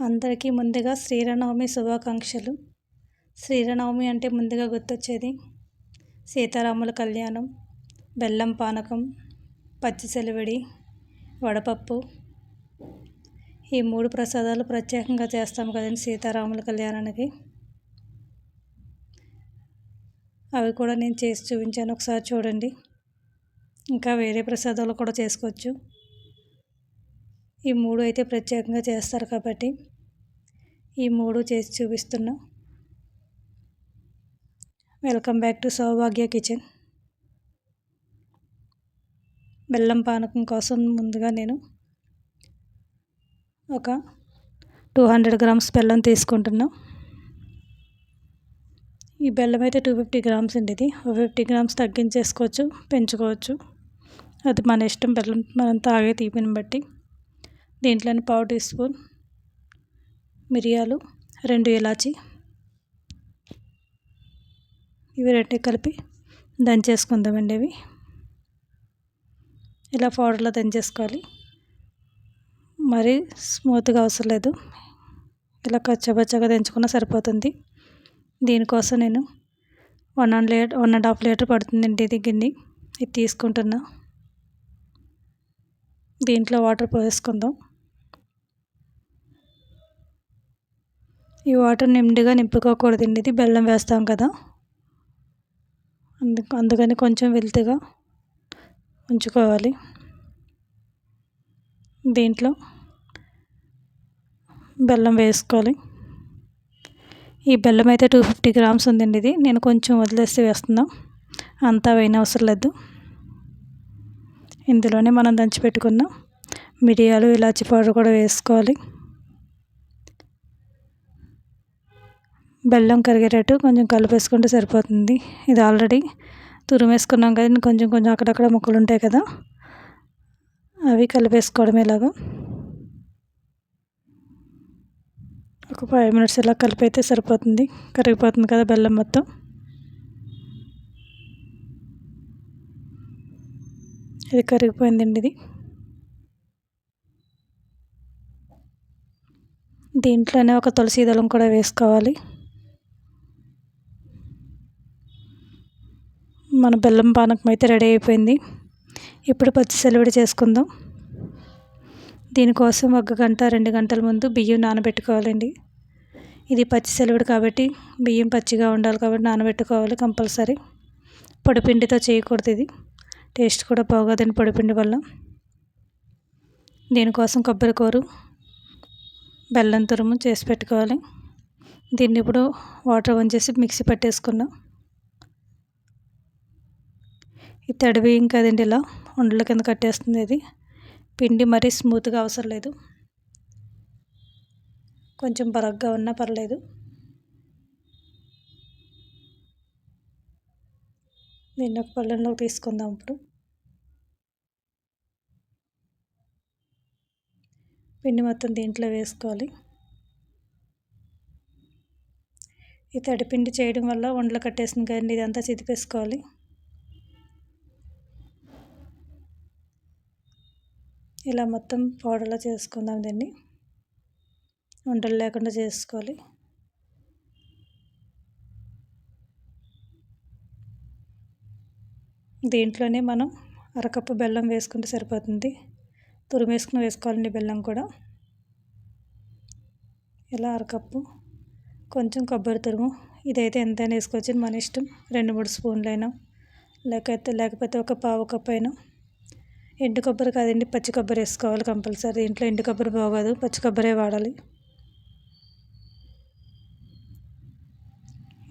అందరికీ ముందుగా శ్రీరామనవమి శుభాకాంక్షలు. శ్రీరామనవమి అంటే ముందుగా గుర్తొచ్చేది సీతారాముల కళ్యాణం, బెల్లం పానకం, పచ్చి సెలవిడి, వడపప్పు. ఈ 3 ప్రసాదాలు ప్రత్యేకంగా చేస్తాం కదండి సీతారాముల కళ్యాణానికి. అవి కూడా నేను చేసి చూపించాను, ఒకసారి చూడండి. ఇంకా వేరే ప్రసాదాలు కూడా చేసుకోవచ్చు. ఈ 3 అయితే ప్రత్యేకంగా చేస్తారు కాబట్టి ఈ 3 చేసి చూపిస్తున్నా. Welcome back to Saubhagya kitchen. బెల్లం పానకం కోసం ముందుగా నేను ఒక 200 గ్రామ్స్ బెల్లం తీసుకుంటున్నా. ఈ బెల్లం అయితే 250 గ్రామ్స్ అండి. ఇది 50 గ్రామ్స్ తగ్గించేసుకోవచ్చు, పెంచుకోవచ్చు, అది మన ఇష్టం. బెల్లం మనం తాగే తీపిని బట్టి. దీంట్లోని 1/4 టీ స్పూన్ మిరియాలు, 2 ఇలాచి, ఇవి 2 కలిపి దంచేసుకుందామండి. ఇవి ఇలా పౌడర్లో దంచేసుకోవాలి. మరీ స్మూత్గా అవసరం లేదు, ఇలా కచ్చపచ్చగా దంచుకున్నా సరిపోతుంది. దీనికోసం నేను 1.5 లీటర్ పడుతుందండి ఇది గిన్నె. ఇది తీసుకుంటున్నా. దీంట్లో వాటర్ పోసేసుకుందాం. ఈ వాటర్ నిండుగా నింపుకోకూడదండి, ఇది బెల్లం వేస్తాం కదా, అందుకని కొంచెం వెల్తిగా ఉంచుకోవాలి. దీంట్లో బెల్లం వేసుకోవాలి. ఈ బెల్లం అయితే 250 గ్రామ్స్ ఉందండి. ఇది నేను కొంచెం వదిలేసి వేస్తున్నా, అంతా వేయని అవసరం లేదు. ఇందులోనే మనం దంచిపెట్టుకున్న మిరియాలు, ఇలాచి పౌడర్ కూడా వేసుకోవాలి. బెల్లం కరిగేటట్టు కొంచెం కలిపేసుకుంటే సరిపోతుంది. ఇది ఆల్రెడీ తురిమేసుకున్నాం కదా, కొంచెం కొంచెం అక్కడక్కడ ముక్కలు ఉంటాయి కదా, అవి కలిపేసుకోవడం. ఇలాగా ఒక 5 మినిట్స్ ఇలా కలిపైతే సరిపోతుంది, కరిగిపోతుంది కదా బెల్లం మొత్తం. ఇది కరిగిపోయిందండి. ఇది దీంట్లోనే ఒక తులసి దళం కూడా వేసుకోవాలి. మన బెల్లం పానకం అయితే రెడీ అయిపోయింది. ఇప్పుడు పచ్చి సెలవిడి చేసుకుందాం. దీనికోసం 1 గంట 2 గంటల ముందు బియ్యం నానబెట్టుకోవాలండి. ఇది పచ్చి సెలవిడి కాబట్టి బియ్యం పచ్చిగా ఉండాలి కాబట్టి నానబెట్టుకోవాలి కంపల్సరీ. పొడిపిండితో చేయకూడదు, ఇది టేస్ట్ కూడా బాగోదండి పొడిపిండి వల్ల. దీనికోసం కొబ్బరి కూరు, బెల్లం తురుము చేసి పెట్టుకోవాలి. దీన్ని ఇప్పుడు వాటర్ వంచేసి మిక్సీ పట్టేసుకున్నాం. ఈ తడి బియ్యం కదండి, ఇలా ఉండల కింద కట్టేస్తుంది. ఇది పిండి మరీ స్మూత్గా అవసరం లేదు, కొంచెం బరగ్గా ఉన్నా పర్లేదు. దీన్ని ఒక పళ్ళెంలోకి తీసుకుందాం. ఇప్పుడు పిండి మొత్తం దీంట్లో వేసుకోవాలి. ఈ తడి పిండి చేయడం వల్ల ఉండలు కట్టేసింది కదండి, ఇదంతా చిదిపేసుకోవాలి. ఇలా మొత్తం పౌడర్లో చేసుకుందాం. దీన్ని ఉండలు లేకుండా చేసుకోవాలి. దీంట్లోనే మనం 1/2 కప్పు బెల్లం వేసుకుంటే సరిపోతుంది. తురిమేసుకుని వేసుకోవాలండి బెల్లం కూడా. ఇలా 1/2 కప్పు, కొంచెం కొబ్బరి తురుము, ఇదైతే ఎంతైనా వేసుకోవచ్చు, మన ఇష్టం. 2-3 స్పూన్లైనా, లేకపోతే ఒక 1/4 కప్పు అయినా. ఎండు కొబ్బరి కాదండి, పచ్చి కొబ్బరి వేసుకోవాలి కంపల్సరీ. ఇంట్లో ఎండు కొబ్బరి బాగోదు, పచ్చి కొబ్బరే వాడాలి.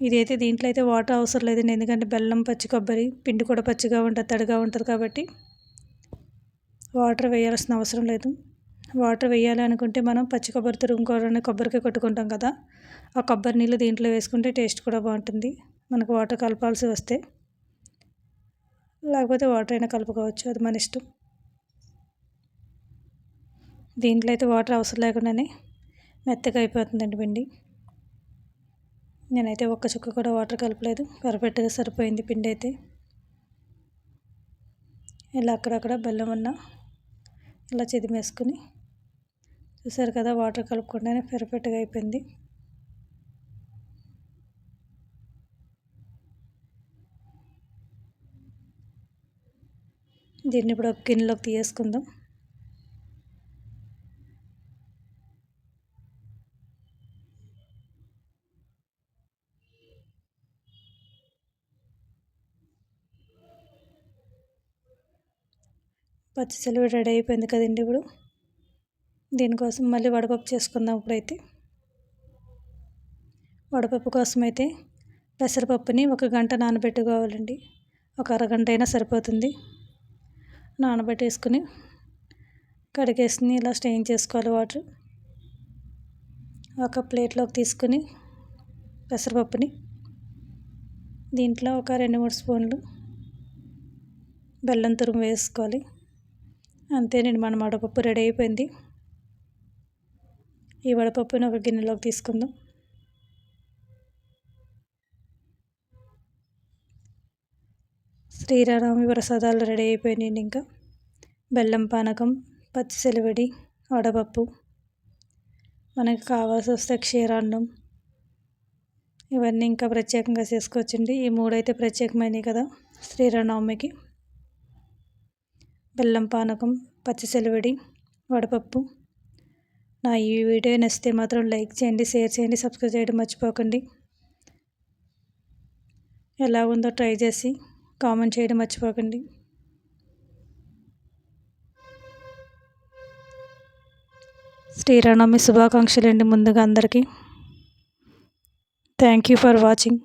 ఇదైతే దీంట్లో అయితే వాటర్ అవసరం లేదండి, ఎందుకంటే బెల్లం, పచ్చి కొబ్బరి, పిండి కూడా పచ్చిగా ఉంటుంది, తడిగా ఉంటుంది కాబట్టి వాటర్ వేయాల్సిన అవసరం లేదు. వాటర్ వేయాలి అనుకుంటే మనం పచ్చి కొబ్బరి తురుముకోవడానికి కొబ్బరికి కొట్టుకుంటాం కదా, ఆ కొబ్బరి నీళ్ళు దీంట్లో వేసుకుంటే టేస్ట్ కూడా బాగుంటుంది. మనకు వాటర్ కలపాల్సి వస్తే, లేకపోతే వాటర్ అయినా కలుపుకోవచ్చు, అది మన ఇష్టం. దీంట్లో అయితే వాటర్ అవసరం లేకుండానే మెత్తగా అయిపోతుందండి పిండి. నేనైతే ఒక్క చుక్క కూడా వాటర్ కలపలేదు, పర్ఫెక్ట్గా సరిపోయింది పిండి అయితే. ఇలా అక్కడక్కడ బెల్లం ఉన్న ఇలా చిదిమేసుకుని చూసారు కదా, వాటర్ కలుపుకుంటేనే పర్ఫెక్ట్గా అయిపోయింది. దీన్ని ఇప్పుడు ఒక గిన్నెలోకి తీసుకుందాం. పచ్చి సెలవు రెడీ అయిపోయింది కదండి. ఇప్పుడు దీనికోసం మళ్ళీ వడపప్పు చేసుకుందాం. ఇప్పుడైతే వడపప్పు కోసం అయితే పెసరపప్పుని 1 గంట నానబెట్టుకోవాలండి. ఒక అరగంట అయినా సరిపోతుంది. నానబెట్టేసుకుని కడిగేసుకుని ఇలా స్ట్రెయిన్ చేసుకోవాలి వాటర్. ఒక ప్లేట్లోకి తీసుకుని పెసరపప్పుని దీంట్లో ఒక 2-3 స్పూన్లు బెల్లం తురుము వేసుకోవాలి. అంతేనండి, మన వడపప్పు రెడీ అయిపోయింది. ఈ వడపప్పుని ఒక గిన్నెలోకి తీసుకుందాం. శ్రీరామనవమి ప్రసాదాలు రెడీ అయిపోయినాయండి. ఇంకా బెల్లం పానకం, పచ్చి సెలవిడి, వడపప్పు, మనకి కావాల్సి వస్తే క్షీరాన్నం, ఇవన్నీ ఇంకా ప్రత్యేకంగా చేసుకోవచ్చండి. ఈ 3 అయితే ప్రత్యేకమైనవి కదా శ్రీరామనవమికి. బెల్లం పానకం, పచ్చి సెలవిడి, వడపప్పు. నా ఈ వీడియో నచ్చితే మాత్రం లైక్ చేయండి, షేర్ చేయండి, సబ్స్క్రైబ్ చేయడం మర్చిపోకండి. ఎలా ఉందో ట్రై చేసి కామెంట్ చేయడం మర్చిపోకండి. శ్రీరామనవమి శుభాకాంక్షలు అండి ముందుగా అందరికీ. Thank you for watching.